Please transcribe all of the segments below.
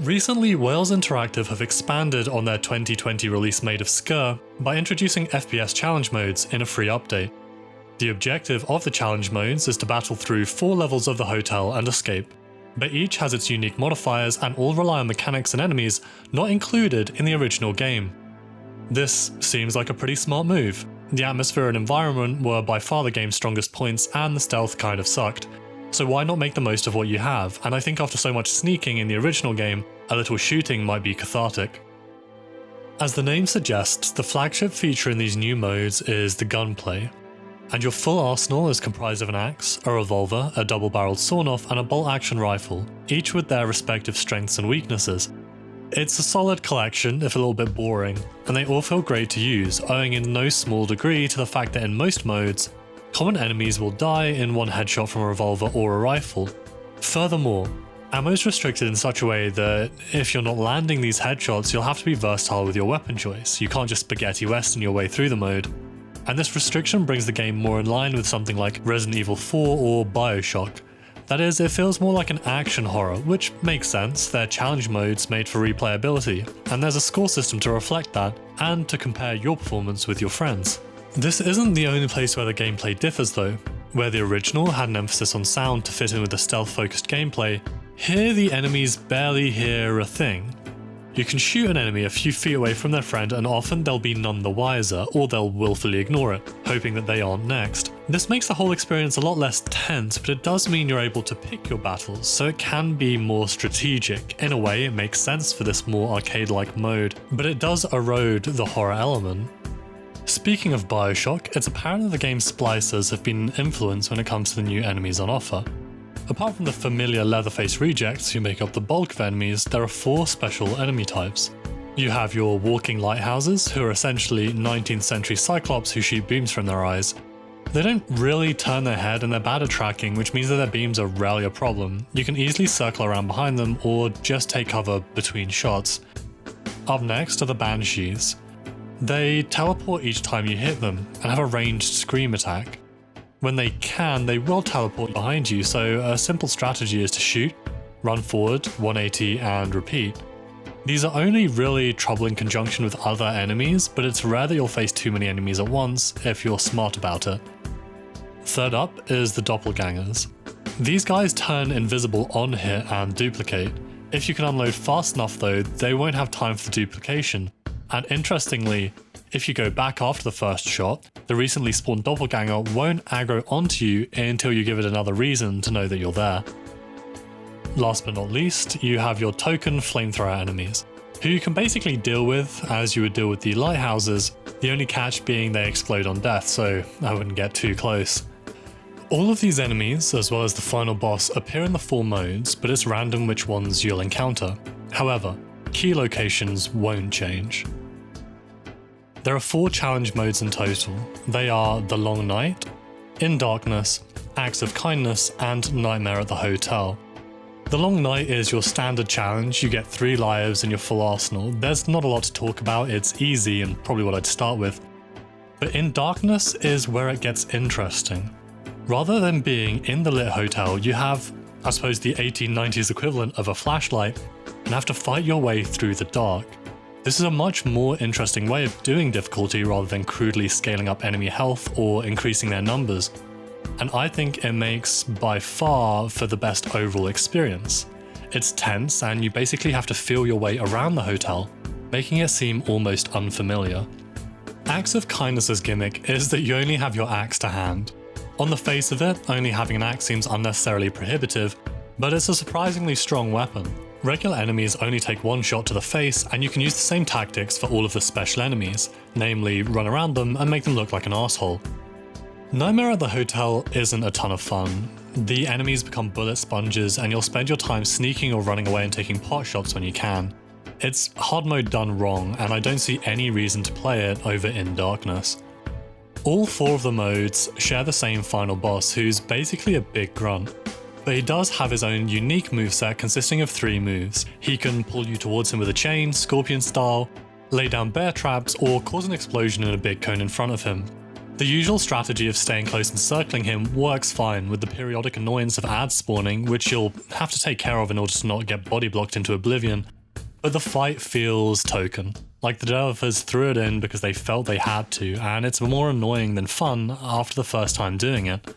Recently, Wales Interactive have expanded on their 2020 release Maid of Sker by introducing FPS challenge modes in a free update. The objective of the challenge modes is to battle through 4 levels of the hotel and escape, but each has its unique modifiers and all rely on mechanics and enemies not included in the original game. This seems like a pretty smart move. The atmosphere and environment were by far the game's strongest points, and the stealth kind of sucked. So why not make the most of what you have? And I think after so much sneaking in the original game, a little shooting might be cathartic. As the name suggests, the flagship feature in these new modes is the gunplay. And your full arsenal is comprised of an axe, a revolver, a double-barreled sawn-off, and a bolt-action rifle, each with their respective strengths and weaknesses. It's a solid collection, if a little bit boring, and they all feel great to use, owing in no small degree to the fact that in most modes, common enemies will die in one headshot from a revolver or a rifle. Furthermore, ammo is restricted in such a way that if you're not landing these headshots, you'll have to be versatile with your weapon choice. You can't just spaghetti western your way through the mode. And this restriction brings the game more in line with something like Resident Evil 4 or BioShock. That is, it feels more like an action horror, which makes sense. They're challenge modes made for replayability, and there's a score system to reflect that, and to compare your performance with your friends. This isn't the only place where the gameplay differs though. Where the original had an emphasis on sound to fit in with the stealth-focused gameplay, here the enemies barely hear a thing. You can shoot an enemy a few feet away from their friend and often they'll be none the wiser, or they'll willfully ignore it, hoping that they aren't next. This makes the whole experience a lot less tense, but it does mean you're able to pick your battles, so it can be more strategic. In a way, it makes sense for this more arcade-like mode, but it does erode the horror element. Speaking of BioShock, it's apparent that the game's splicers have been an influence when it comes to the new enemies on offer. Apart from the familiar Leatherface rejects who make up the bulk of enemies, there are 4 special enemy types. You have your walking lighthouses, who are essentially 19th century cyclops who shoot beams from their eyes. They don't really turn their head and they're bad at tracking, which means that their beams are rarely a problem. You can easily circle around behind them or just take cover between shots. Up next are the Banshees. They teleport each time you hit them and have a ranged scream attack. When they can, they will teleport behind you, so a simple strategy is to shoot, run forward, 180 and repeat. These are only really trouble in conjunction with other enemies, but it's rare that you'll face too many enemies at once if you're smart about it. Third up is the Doppelgangers. These guys turn invisible on hit and duplicate. If you can unload fast enough though, they won't have time for the duplication. And interestingly, if you go back after the first shot, the recently spawned doppelganger won't aggro onto you until you give it another reason to know that you're there. Last but not least, you have your token flamethrower enemies, who you can basically deal with as you would deal with the lighthouses, the only catch being they explode on death, so I wouldn't get too close. All of these enemies, as well as the final boss, appear in the 4 modes, but it's random which ones you'll encounter. However, key locations won't change. There are 4 challenge modes in total. They are The Long Night, In Darkness, Acts of Kindness, and Nightmare at the Hotel. The Long Night is your standard challenge. You get 3 lives and your full arsenal. There's not a lot to talk about, it's easy and probably what I'd start with. But In Darkness is where it gets interesting. Rather than being in the lit hotel, you have, I suppose, the 1890s equivalent of a flashlight and have to fight your way through the dark. This is a much more interesting way of doing difficulty rather than crudely scaling up enemy health or increasing their numbers. And I think it makes by far for the best overall experience. It's tense and you basically have to feel your way around the hotel, making it seem almost unfamiliar. Acts of Kindness's gimmick is that you only have your axe to hand. On the face of it, only having an axe seems unnecessarily prohibitive, but it's a surprisingly strong weapon. Regular enemies only take 1 shot to the face, and you can use the same tactics for all of the special enemies, namely run around them and make them look like an asshole. Nightmare at the Hotel isn't a ton of fun. The enemies become bullet sponges and you'll spend your time sneaking or running away and taking pot shots when you can. It's hard mode done wrong, and I don't see any reason to play it over In Darkness. All 4 of the modes share the same final boss, who's basically a big grunt. But he does have his own unique moveset consisting of 3 moves. He can pull you towards him with a chain, scorpion style, lay down bear traps, or cause an explosion in a big cone in front of him. The usual strategy of staying close and circling him works fine, with the periodic annoyance of ads spawning, which you'll have to take care of in order to not get body blocked into oblivion, but the fight feels token. Like the developers threw it in because they felt they had to, and it's more annoying than fun after the first time doing it.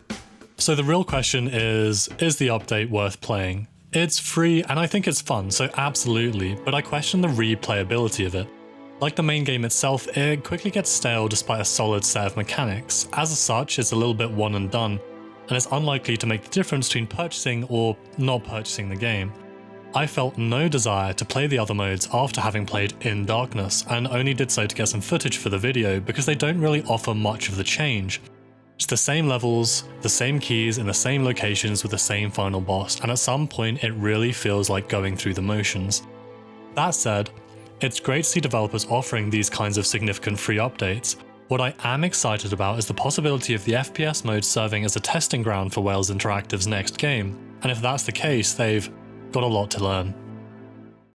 So the real question is the update worth playing? It's free and I think it's fun, so absolutely, but I question the replayability of it. Like the main game itself, it quickly gets stale despite a solid set of mechanics. As such, it's a little bit one and done, and it's unlikely to make the difference between purchasing or not purchasing the game. I felt no desire to play the other modes after having played In Darkness, and only did so to get some footage for the video because they don't really offer much of the change. It's the same levels, the same keys in the same locations with the same final boss, and at some point it really feels like going through the motions. That said, it's great to see developers offering these kinds of significant free updates. What I am excited about is the possibility of the FPS mode serving as a testing ground for Wales Interactive's next game, and if that's the case, they've got a lot to learn.